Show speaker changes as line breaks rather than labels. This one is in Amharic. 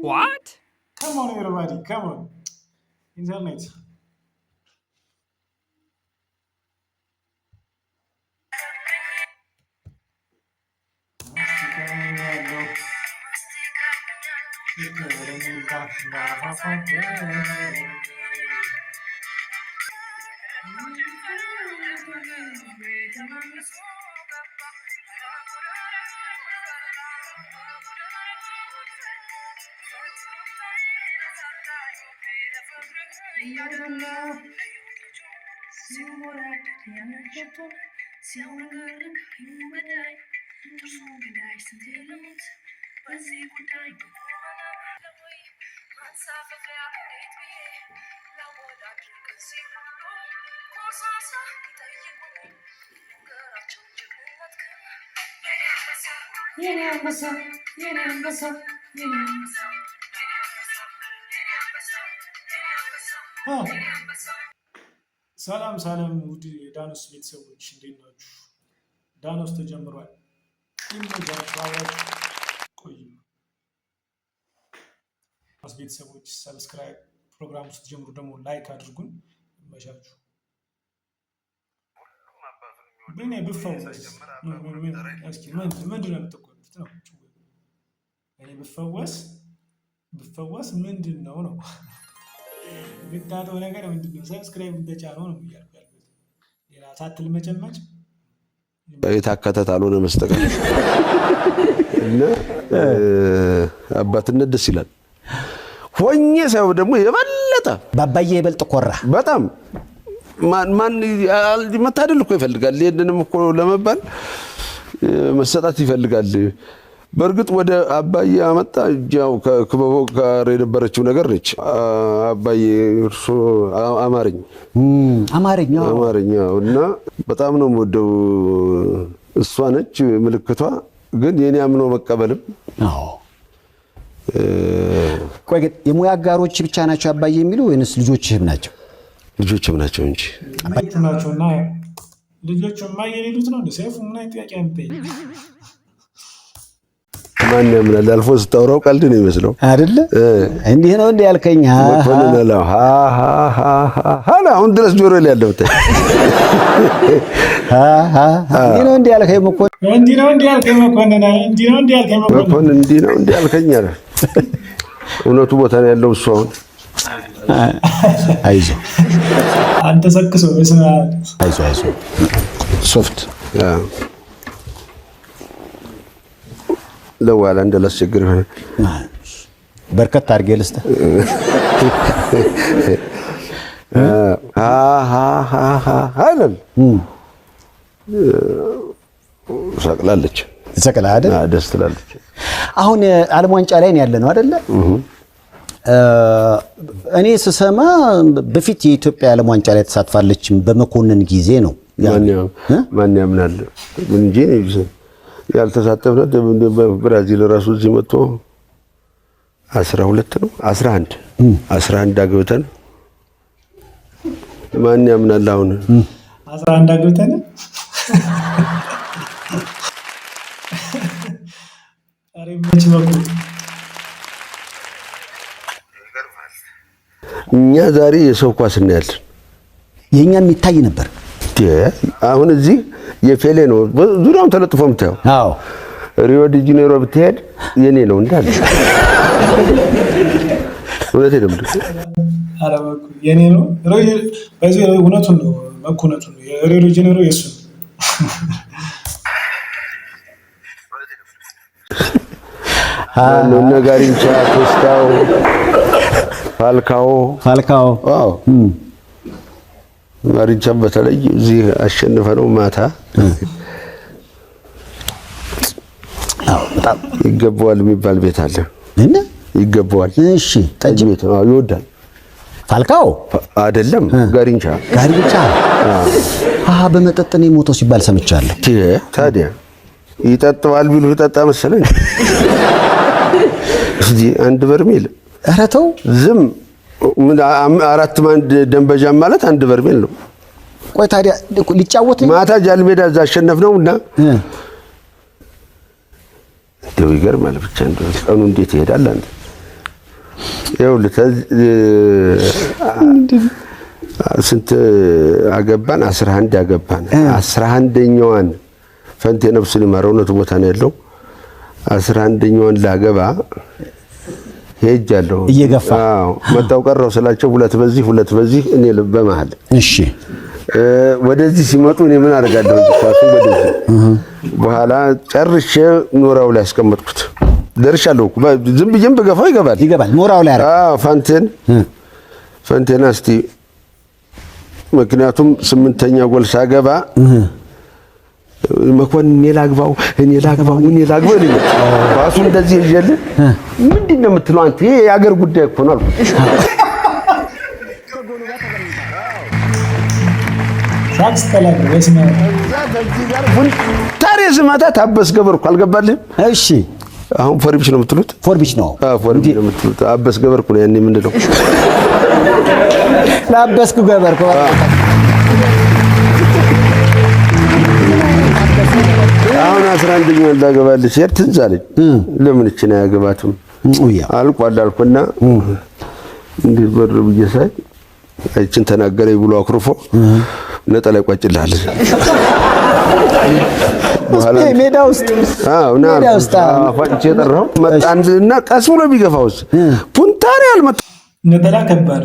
What?
Come on, everybody, come on. Internet. ሰላም ሰላም ውድ የዳኖስ ቤተሰቦች እንዴት ናችሁ? ዳኖስ ተጀምሯል። ይመቻችሁ፣ አብራችሁ ቆዩ። ዳኖስ ቤተሰቦች ሰብስክራይብ፣ ፕሮግራሙ ስትጀምሩ ደግሞ ላይክ አድርጉን። ይመቻችሁ። ብኔ ብፈወስ ምንድን ነው የምትቆጡት ነው? እኔ ብፈወስ ምንድን ነው የምታጠው ነገር ምንድን ነው? ሰብስክራይብ እንደጫነው ነው እያልኩ ያልኩት። ሌላ ሳትል መጨመጭ
የታከተ ካልሆነ መስጠቀም እና አባትነት ደስ ይላል። ሆኜ ሳይሆን ደግሞ የበለጠ
ባባዬ ይበልጥ ኮራ። በጣም
ማን መታደል እኮ ይፈልጋል። ይሄንንም እኮ ለመባል መሰጣት ይፈልጋል። በእርግጥ ወደ አባዬ አመጣ ያው ከክበቦ ጋር የነበረችው ነገር ነች። አባዬ እርሱ አማርኛ እና በጣም ነው የምወደው። እሷ ነች ምልክቷ። ግን የኔ አምኖ መቀበልም
ቆይ ግን የሙያ አጋሮች ብቻ ናቸው አባዬ የሚሉ ወይንስ ልጆችህም ናቸው?
ልጆችም ናቸው እንጂ
ናቸውና ልጆቹማ የሌሉት ነው። ሰይፉ ምን አይነት ጥያቄ አንተኝ?
ማን ያምናል? አልፎ ስታወራው ቀልድ ነው የሚመስለው አይደለ?
እንዲህ ነው እንዴ ያልከኝ?
አሁን ድረስ ጆሮ ላይ ያለው
እንዲህ ነው እንዴ ያልከኝ መኮንን?
እንዲህ ነው እንዴ ያልከኝ መኮንን? እንዲህ ነው እንዴ ያልከኝ መኮንን?
እንዲህ ነው እንዴ ያልከኝ? አረ እውነቱ ቦታ ነው ያለው እሱ። አሁን
አይዞህ
አንተ ሰክሶ በስመ አብ
አይዞህ ሶፍት
ለዋላ እንደላስቸግር ሆነ
በርከት አድርጌ ልስተ
አይደል ሰቅላለች
አይደል?
ደስ ትላለች።
አሁን ዓለም ዋንጫ ላይ ነው ያለነው አይደለ? እኔ ስሰማ በፊት የኢትዮጵያ ዓለም ዋንጫ ላይ ተሳትፋለች በመኮንን ጊዜ ነው።
ማን ያምናል እንጂ ያልተሳተፈው ብራዚል ራሱ እዚህ መጥቶ 12 ነው 11 አግብተን ማን ያምናል? አሁን
11 አግብተን አሬመች ወቁ
እኛ ዛሬ የሰው ኳስ እናያለን።
የኛም ይታይ ነበር።
አሁን እዚህ የፌሌ ነው ዙሪያውን ተለጥፎ የምታየው።
አዎ
ሪዮ ዲ ጄኔሮ ብትሄድ የኔ ነው እንዳለ ወለቴ ደም
አረበኩ የኔ ነው በዚህ እውነቱን ነው መኮነቱን ሪዮ ዲ ጄኔሮ የሱ
ነው ነጋሪንቻ ኮስታው ፋልካኦ አዎ ማሪንቻ በተለይ እዚህ አሸንፈነው ማታ በጣም ይገባዋል የሚባል ቤት አለ
እና
ይገባዋል።
እሺ ጠጅ ቤት
ይወዳል።
ፋልካኦ
አይደለም ጋሪንቻ
በመጠጥ ነው የሞተው ሲባል ሰምቻለሁ።
ታዲያ ይጠጣዋል ቢሉ ይጠጣ መሰለኝ እዚህ አንድ በርሜል
ኧረ ተው
ዝም አራት ማንድ ደንበጃ ማለት አንድ በርሜል ነው።
ቆይ ታዲያ ሊጫወት
ማታ ጃልሜዳ እዛ አሸነፍነውና እንደው ይገርማል ብቻ እንደው ቀኑ እንዴት ይሄዳል አንተ ይኸውልህ ስንት አገባን 11 አገባን 11ኛዋን ፈንቴ ነፍሱን ይማረው ነው ቦታ ነው ያለው 11ኛዋን ላገባ ሄጃለሁ
እየገፋ
መጣው ቀረው ስላቸው ሁለት በዚህ እኔ በመሃል
እሺ
ወደዚህ ሲመጡ እኔ ምን አደርጋለሁ ኳሱ ወደዚህ በኋላ ጨርሼ ኖራው ላይ አስቀመጥኩት ደርሻለሁ ዝም ብዬም በገፋው ይገባል
ኖራው ላይ
ፈንቴና እስቲ ምክንያቱም 8ኛ ጎል ሳገባ መኮንን እኔ ላግባው ኳሱ እንደዚህ ይጀል ምንድነው የምትለው አንተ ይሄ የሀገር ጉዳይ እኮ ነው አልኩት
ሻክስ ተላቀ ወስማ
ታሪስ ማታ ታበስ ገበርኩ አልገባልህ
እሺ
አሁን ፎርቢሽ ነው የምትሉት
ፎርቢሽ ነው
አበስ ገበርኩ ነው ያኔ ምንድነው
ላበስኩ ገበርኩ
አሁን 11ኛው እንዳገባልሽ ትዝ አለኝ ለምን እቺ ነው ያገባቱም አልቋል አልኩና እንዴ በር ብዬሳይ አይችን ተናገረኝ ብሎ አክሩፎ ነጠላ ይቋጭልሃል
በኋላ ሜዳ ውስጥ
አፋጭ የጠራው መጣንና ቀስ ብሎ ቢገፋውስ ፑንታሪ አልመጣ
ነጠላ ከባድ